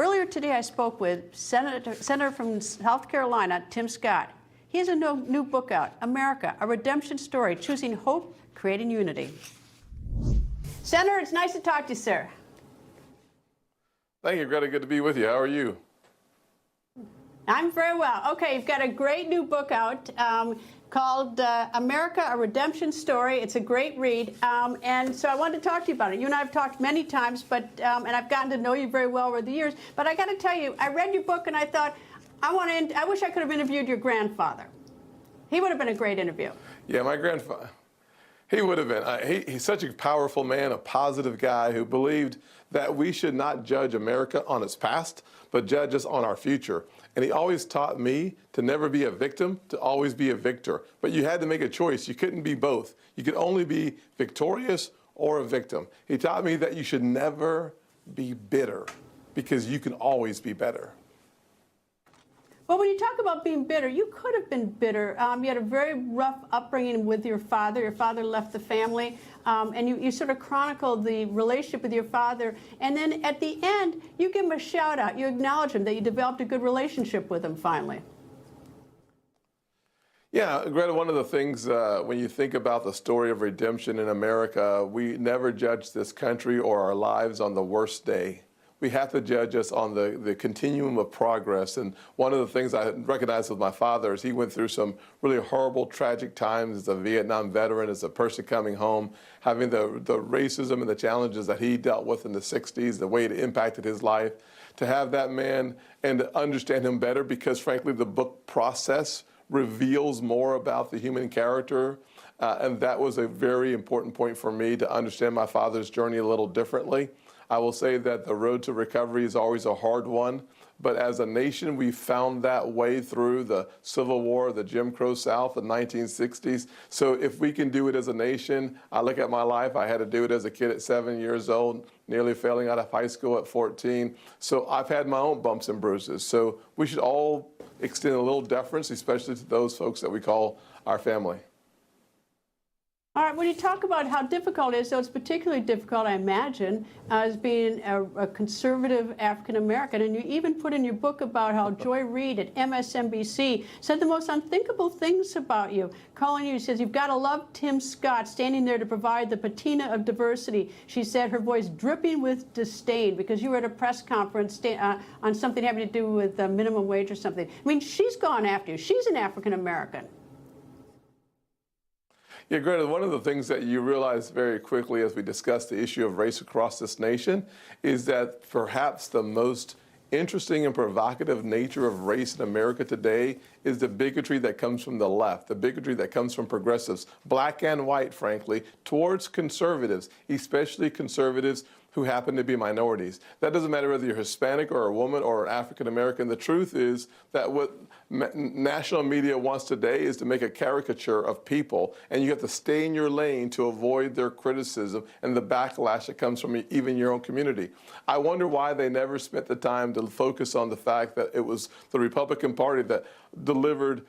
Earlier today, I spoke with Senator from South Carolina, Tim Scott. He has a new book out, America, A Redemption Story, Choosing Hope, Creating Unity. Senator, it's nice to talk to you, sir. Thank you, Greta. Good to be with you. How are you? I'm very well. Okay, you've got a great new book out called America, A Redemption Story. It's a great read, and so I wanted to talk to you about it. You and I have talked many times, but and I've gotten to know you very well over the years. But I got to tell you, I read your book and I thought, I wish I could have interviewed your grandfather. He would have been a great interview. Yeah, my grandfather. He would have been. He's such a powerful man, a positive guy who believed that we should not judge America on its past, but judge us on our future. And he always taught me to never be a victim, to always be a victor. But you had to make a choice. You couldn't be both. You could only be victorious or a victim. He taught me that you should never be bitter because you can always be better. Well, when you talk about being bitter, you could have been bitter. You had a very rough upbringing with your father. Your father left the family, and you sort of chronicled the relationship with your father. And then at the end, you give him a shout out. You acknowledge him that you developed a good relationship with him finally. Yeah, Greta, one of the things when you think about the story of redemption in America, we never judge this country or our lives on the worst day. We have to judge us on the continuum of progress. And one of the things I recognize with my father is he went through some really horrible, tragic times as a Vietnam veteran, as a person coming home, having the racism and the challenges that he dealt with in the 60s, the way it impacted his life. To have that man and to understand him better, because frankly, the book process reveals more about the human character. And that was a very important point for me to understand my father's journey a little differently. I will say that the road to recovery is always a hard one, but as a nation, we found that way through the Civil War, the Jim Crow South, the 1960s. So if we can do it as a nation, I look at my life, I had to do it as a kid at 7 years old, nearly failing out of high school at 14. So I've had my own bumps and bruises. So we should all extend a little deference, especially to those folks that we call our family. All right, when you talk about how difficult it is, so it's particularly difficult, I imagine, as being a conservative African-American. And you even put in your book about how Joy Reid at MSNBC said the most unthinkable things about you, calling you, says, you've got to love Tim Scott, standing there to provide the patina of diversity. She said, her voice dripping with disdain because you were at a press conference on something having to do with minimum wage or something. I mean, she's gone after you. She's an African-American. Yeah, Greta, one of the things that you realize very quickly as we discuss the issue of race across this nation is that perhaps the most interesting and provocative nature of race in America today is the bigotry that comes from the left, the bigotry that comes from progressives, black and white, frankly, towards conservatives, especially conservatives who happen to be minorities. That doesn't matter whether you're Hispanic or a woman or African American. The truth is that what national media wants today is to make a caricature of people, and you have to stay in your lane to avoid their criticism and the backlash that comes from even your own community. I wonder why they never spent the time to focus on the fact that it was the Republican Party that delivered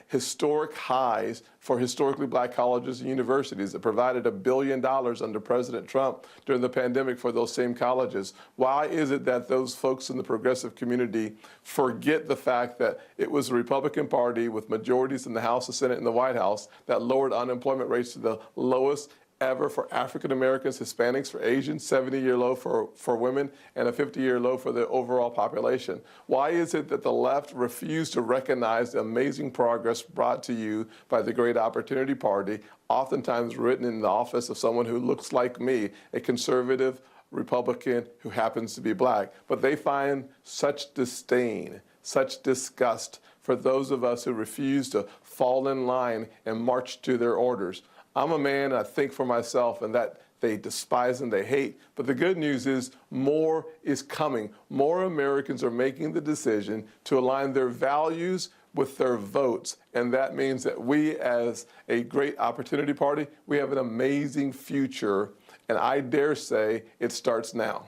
historic highs for historically black colleges and universities that provided $1 billion under President Trump during the pandemic for those same colleges. Why is it that those folks in the progressive community forget the fact that it was the Republican Party with majorities in the House, the Senate, and the White House that lowered unemployment rates to the lowest ever for African Americans, Hispanics, for Asians, 70-year low for women, and a 50-year low for the overall population? Why is it that the left refused to recognize the amazing progress brought to you by the Great Opportunity Party, oftentimes written in the office of someone who looks like me, a conservative Republican who happens to be black? But they find such disdain, such disgust for those of us who refuse to fall in line and march to their orders. I'm a man, I think for myself, and that they despise and they hate. But the good news is more is coming. More Americans are making the decision to align their values with their votes. And that means that we, as a Great Opportunity Party, we have an amazing future. And I dare say it starts now.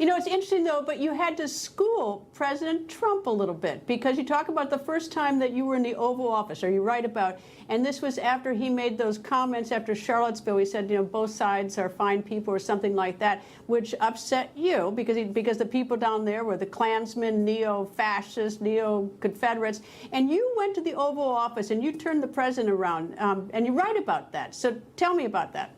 You know, it's interesting, though, but you had to school President Trump a little bit, because you talk about the first time that you were in the Oval Office, or you write about, and this was after he made those comments after Charlottesville. He said, you know, both sides are fine people or something like that, which upset you because the people down there were the Klansmen, neo-fascists, neo-Confederates. And you went to the Oval Office and you turned the president around, and you write about that. So tell me about that.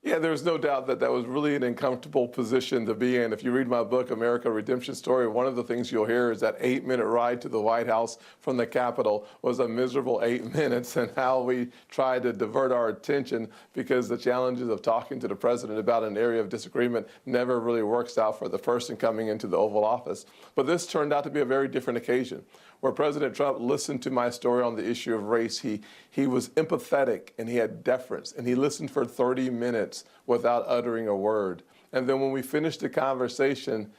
Yeah, there's no doubt that that was really an uncomfortable position to be in. If you read my book, America Redemption Story, one of the things you'll hear is that 8-minute ride to the White House from the Capitol was a miserable 8 minutes, and how we tried to divert our attention because the challenges of talking to the president about an area of disagreement never really works out for the person coming into the Oval Office. But this turned out to be a very different occasion, where President Trump listened to my story on the issue of race. He was empathetic and he had deference, and he listened for 30 minutes without uttering a word. And then when we finished the conversation,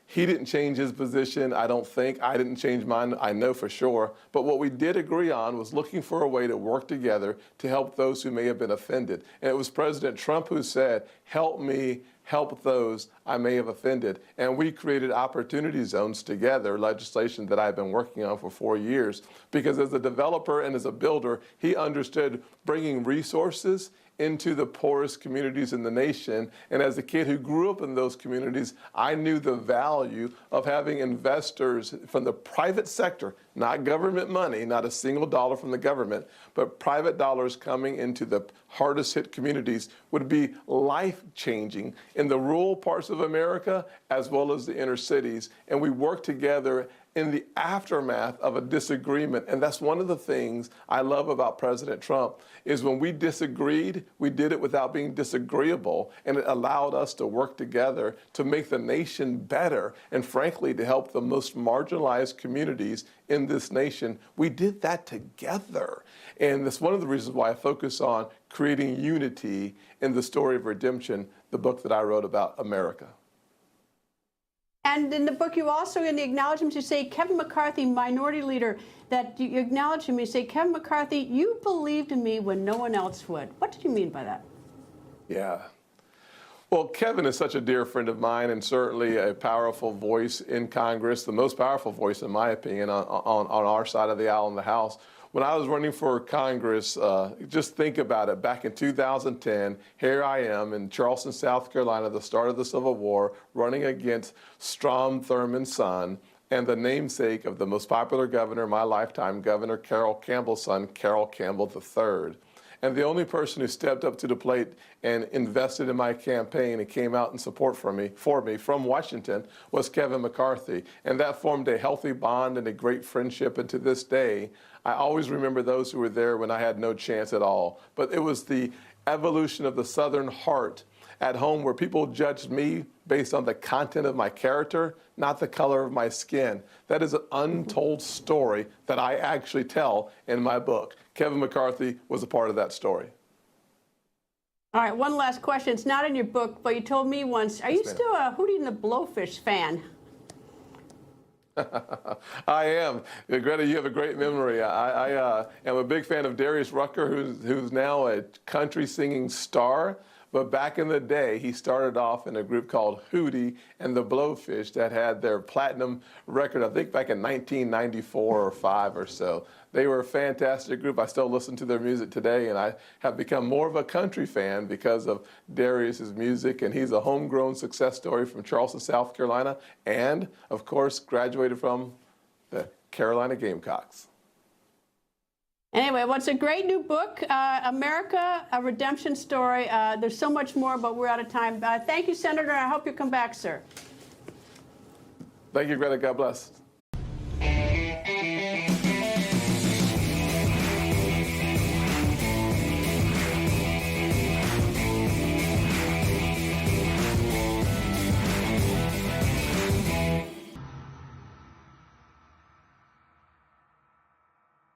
he didn't change his position, I don't think. I didn't change mine, I know for sure. But what we did agree on was looking for a way to work together to help those who may have been offended. And it was President Trump who said, help me help those I may have offended. And we created opportunity zones together, legislation that I've been working on for 4 years. Because as a developer and as a builder, he understood bringing resources into the poorest communities in the nation. And as a kid who grew up in those communities, I knew the value of having investors from the private sector, not government money, not a single dollar from the government, but private dollars coming into the hardest hit communities would be life-changing in the rural parts of America as well as the inner cities. And we worked together in the aftermath of a disagreement. And that's one of the things I love about President Trump, is when we disagreed, we did it without being disagreeable, and it allowed us to work together to make the nation better, and frankly, to help the most marginalized communities in this nation. We did that together. And that's one of the reasons why I focus on creating unity in the story of redemption, the book that I wrote about America. And in the book, you also, in the acknowledgments, you say, Kevin McCarthy, minority leader, that you acknowledge him. You say, Kevin McCarthy, you believed in me when no one else would. What did you mean by that? Yeah. Well, Kevin is such a dear friend of mine, and certainly a powerful voice in Congress, the most powerful voice, in my opinion, on our side of the aisle in the House. When I was running for Congress, just think about it, back in 2010, here I am in Charleston, South Carolina, the start of the Civil War, running against Strom Thurmond's son and the namesake of the most popular governor in my lifetime, Governor Carroll Campbell's son, Carroll Campbell III. And the only person who stepped up to the plate and invested in my campaign and came out in support for me from Washington was Kevin McCarthy. And that formed a healthy bond and a great friendship. And to this day, I always remember those who were there when I had no chance at all. But it was the evolution of the Southern heart at home, where people judged me based on the content of my character, not the color of my skin. That is an untold story that I actually tell in my book. Kevin McCarthy was a part of that story. All right, one last question. It's not in your book, but you told me once, are you still a Hootie the Blowfish fan? I am. Greta, you have a great memory. I am a big fan of Darius Rucker, who's now a country singing star. But back in the day, he started off in a group called Hootie and the Blowfish that had their platinum record, I think back in 1994 or 5 or so. They were a fantastic group. I still listen to their music today, and I have become more of a country fan because of Darius's music. And he's a homegrown success story from Charleston, South Carolina, and, of course, graduated from the Carolina Gamecocks. Anyway, well, it's a great new book, America, A Redemption Story. There's so much more, but we're out of time. Thank you, Senator. I hope you come back, sir. Thank you, Greta. God bless.